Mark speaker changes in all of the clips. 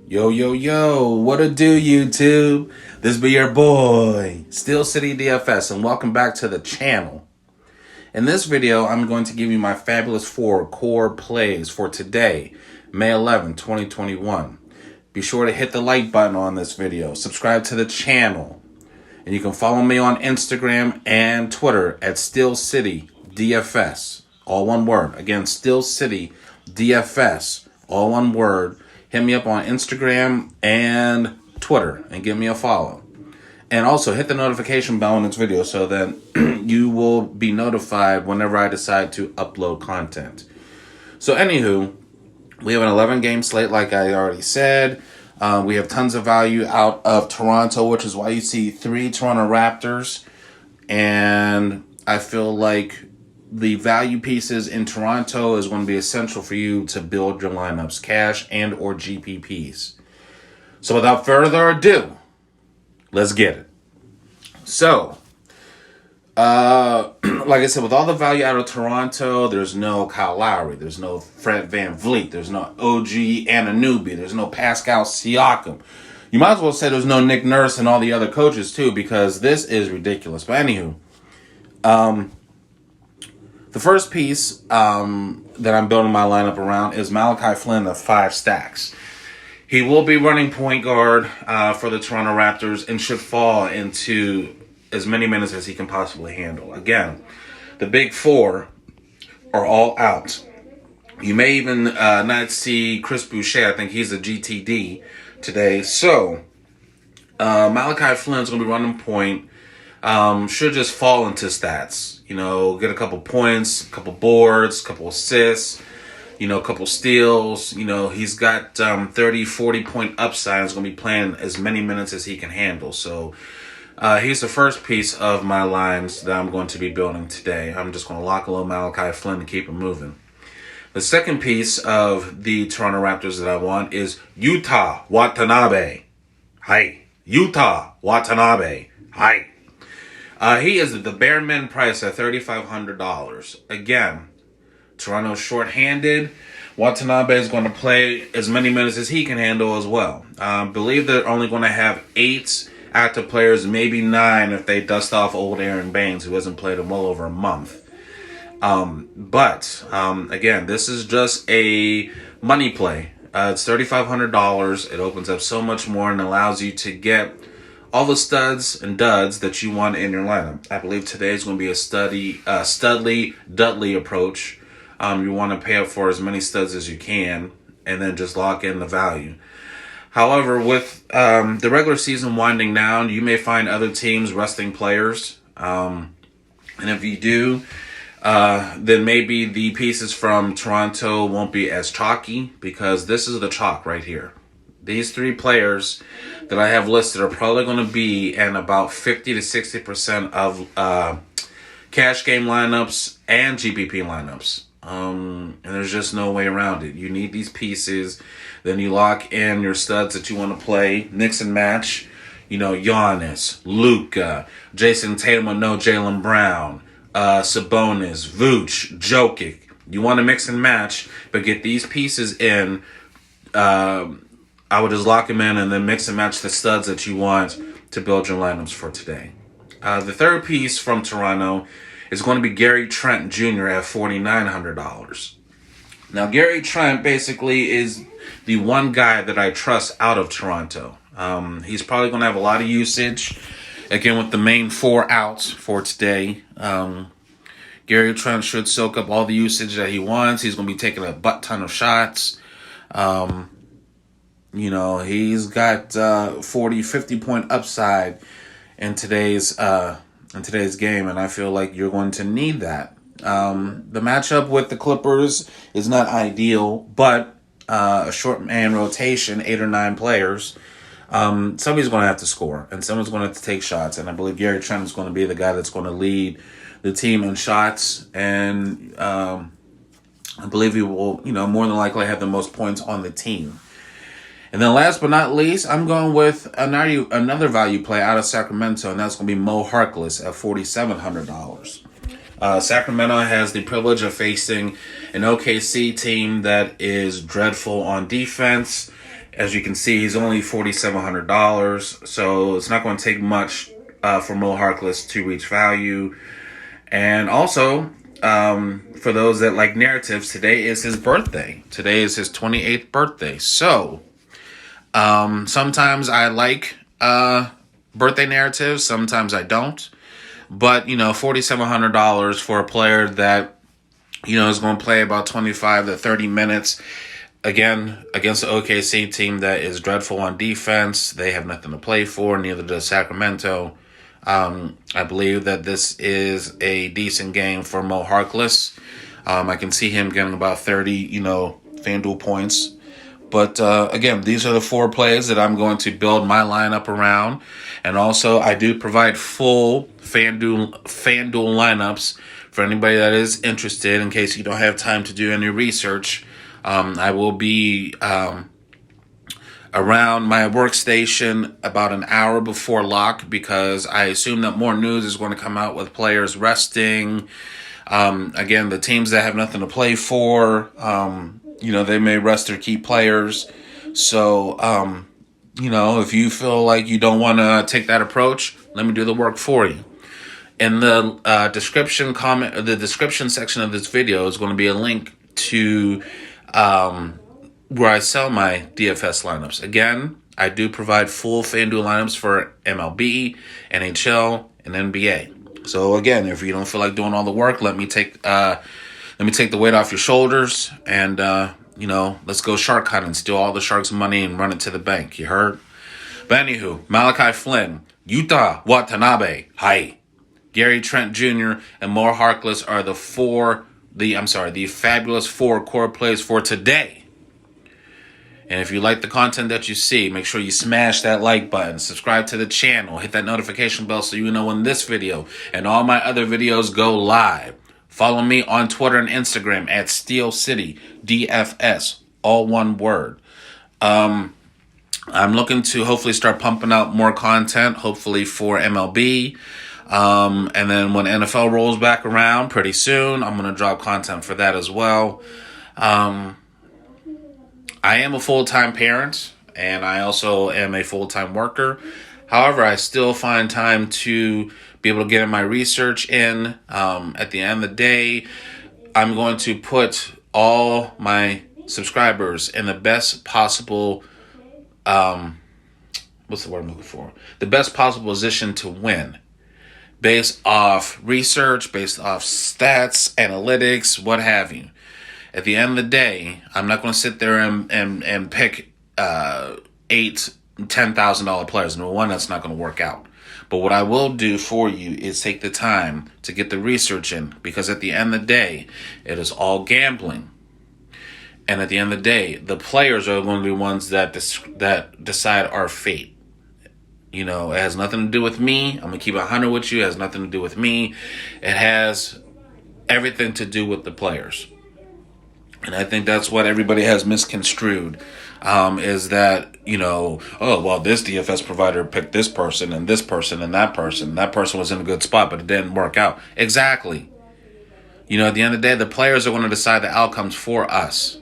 Speaker 1: Yo, yo, yo, what it do, YouTube? This be your boy, Steel City DFS, and welcome back to the channel. In this video, I'm going to give you my fabulous 4 core plays for today, May 11, 2021. Be sure to hit the like button on this video, subscribe to the channel, and you can follow me on Instagram and Twitter at Steel City DFS, all one word. Again, Steel City DFS, all one word. Hit me up on Instagram and Twitter and give me a follow. And also hit the notification bell on this video so that you will be notified whenever I decide to upload content. So anywho, we have an 11-game slate like I already said. We have tons of value out of Toronto, which is why you see 3 Toronto Raptors. And I feel like the value pieces in Toronto is going to be essential for you to build your lineups, cash and or GPPs. So without further ado, let's get it. So, like I said, with all the value out of Toronto, there's no Kyle Lowry, there's no Fred VanVleet, there's no OG Anunoby, there's no Pascal Siakam. You might as well say there's no Nick Nurse and all the other coaches too, because this is ridiculous. But anywho, the first piece that I'm building my lineup around is Malachi Flynn of 5 stacks. He will be running point guard for the Toronto Raptors and should fall into as many minutes as he can possibly handle. Again, the big 4 are all out. You may even not see Chris Boucher. I think he's a GTD today. So, Malachi Flynn's going to be running point. Should just fall into stats. You know, get a couple points, a couple boards, a couple assists, you know, a couple steals. You know, he's got 30, 40 point upside. He's going to be playing as many minutes as he can handle. So he's the first piece of my lines that I'm going to be building today. I'm just going to lock a little Malachi Flynn to keep him moving. The second piece of the Toronto Raptors that I want is Yuta Watanabe. Hi. Yuta Watanabe. Hi. He is the bare min price at $3,500. Again, Toronto's shorthanded. Watanabe is going to play as many minutes as he can handle as well. I believe they're only going to have 8 active players, maybe 9 if they dust off old Aaron Baines, who hasn't played in well over a month. But again, this is just a money play. It's $3,500. It opens up so much more and allows you to get all the studs and duds that you want in your lineup. I believe today is going to be a Studley-Dudley approach. You want to pay up for as many studs as you can and then just lock in the value. However, with the regular season winding down, you may find other teams resting players. And if you do, then maybe the pieces from Toronto won't be as chalky, because this is the chalk right here. These 3 players that I have listed are probably going to be in about 50 to 60% of cash game lineups and GPP lineups. And there's just no way around it. You need these pieces. Then you lock in your studs that you want to play. Mix and match. You know, Giannis, Luka, Jason Tatum with no Jaylen Brown, Sabonis, Vooch, Jokic. You want to mix and match, but get these pieces in. I would just lock them in and then mix and match the studs that you want to build your lineups for today. The third piece from Toronto is going to be Gary Trent Jr. at $4,900. Now, Gary Trent basically is the one guy that I trust out of Toronto. He's probably going to have a lot of usage. Again, with the main 4 outs for today, Gary Trent should soak up all the usage that he wants. He's going to be taking a butt ton of shots. You know, he's got 40, 50 point upside in today's game, and I feel like you're going to need that. The matchup with the Clippers is not ideal, but a short man rotation, 8 or 9 players, somebody's going to have to score, and someone's going to have to take shots, and I believe Gary Trent is going to be the guy that's going to lead the team in shots, and I believe he will, you know, more than likely have the most points on the team. And then last but not least, I'm going with another value play out of Sacramento, and that's going to be Mo Harkless at $4,700. Sacramento has the privilege of facing an OKC team that is dreadful on defense As you can see, he's only $4,700, so it's not going to take much for Mo Harkless to reach value. And also, for those that like narratives, today is his birthday. Today is his 28th birthday. So, sometimes I like birthday narratives, sometimes I don't. But, $4,700 for a player that, is going to play about 25 to 30 minutes. Again, against the OKC team that is dreadful on defense. They have nothing to play for, neither does Sacramento. I believe that this is a decent game for Mo Harkless. I can see him getting about 30, Fanduel points. But again, these are the 4 plays that I'm going to build my lineup around. And also, I do provide full Fanduel lineups for anybody that is interested in case you don't have time to do any research. I will be around my workstation about an hour before lock because I assume that more news is going to come out with players resting. Again, the teams that have nothing to play for, they may rest their key players. So, if you feel like you don't want to take that approach, let me do the work for you. In the description section of this video is going to be a link to where I sell my DFS lineups. Again, I do provide full FanDuel lineups for MLB, NHL, and NBA. So again, if you don't feel like doing all the work, let me take the weight off your shoulders, and let's go shark hunting, steal all the sharks' money, and run it to the bank. You heard? But anywho, Malachi Flynn, Yuta Watanabe, hi, Gary Trent Jr. and Mo Harkless are the fabulous 4 core plays for today. And if you like the content that you see, make sure you smash that like button, subscribe to the channel, hit that notification bell so you know when this video and all my other videos go live. Follow me on Twitter and Instagram at SteelCityDFS, all one word. I'm looking to hopefully start pumping out more content, hopefully for MLB. And then when NFL rolls back around pretty soon, I'm going to drop content for that as well. I am a full-time parent, and I also am a full-time worker. However, I still find time to be able to get in my research in. At the end of the day, I'm going to put all my subscribers in the best possible, what's the word I'm looking for? The best possible position to win. Based off research, based off stats, analytics, what have you. At the end of the day, I'm not going to sit there and pick $8,000, $10,000 players. Number one, that's not going to work out. But what I will do for you is take the time to get the research in, because at the end of the day, it is all gambling. And at the end of the day, the players are going to be ones that decide our fate. It has nothing to do with me. I'm going to keep it 100 with you. It has nothing to do with me. It has everything to do with the players. And I think that's what everybody has misconstrued, is that, this DFS provider picked this person and this person and that person. That person was in a good spot, but it didn't work out. Exactly. At the end of the day, the players are going to decide the outcomes for us.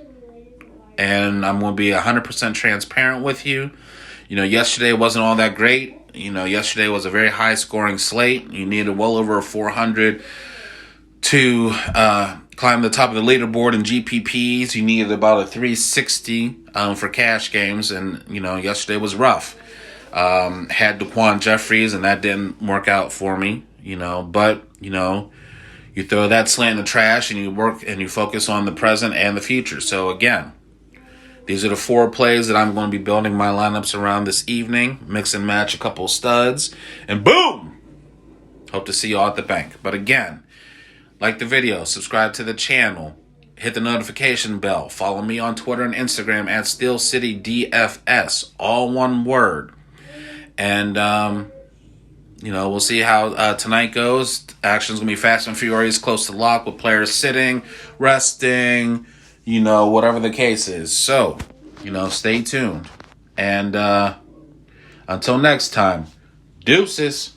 Speaker 1: And I'm going to be 100% transparent with you. Yesterday wasn't all that great. Yesterday was a very high-scoring slate. You needed well over 400 to climb the top of the leaderboard in GPPs. You needed about a 360 for cash games, and yesterday was rough. Had Daquan Jeffries, and that didn't work out for me. But you throw that slant in the trash, and you work and you focus on the present and the future. So again, these are the 4 plays that I'm going to be building my lineups around this evening. Mix and match a couple studs, and boom! Hope to see you all at the bank. But again, like the video, subscribe to the channel, hit the notification bell, follow me on Twitter and Instagram at SteelCityDFS, all one word. And, we'll see how tonight goes. Action's going to be fast and furious, close to lock, with players sitting, resting, whatever the case is. So, stay tuned. And until next time, deuces.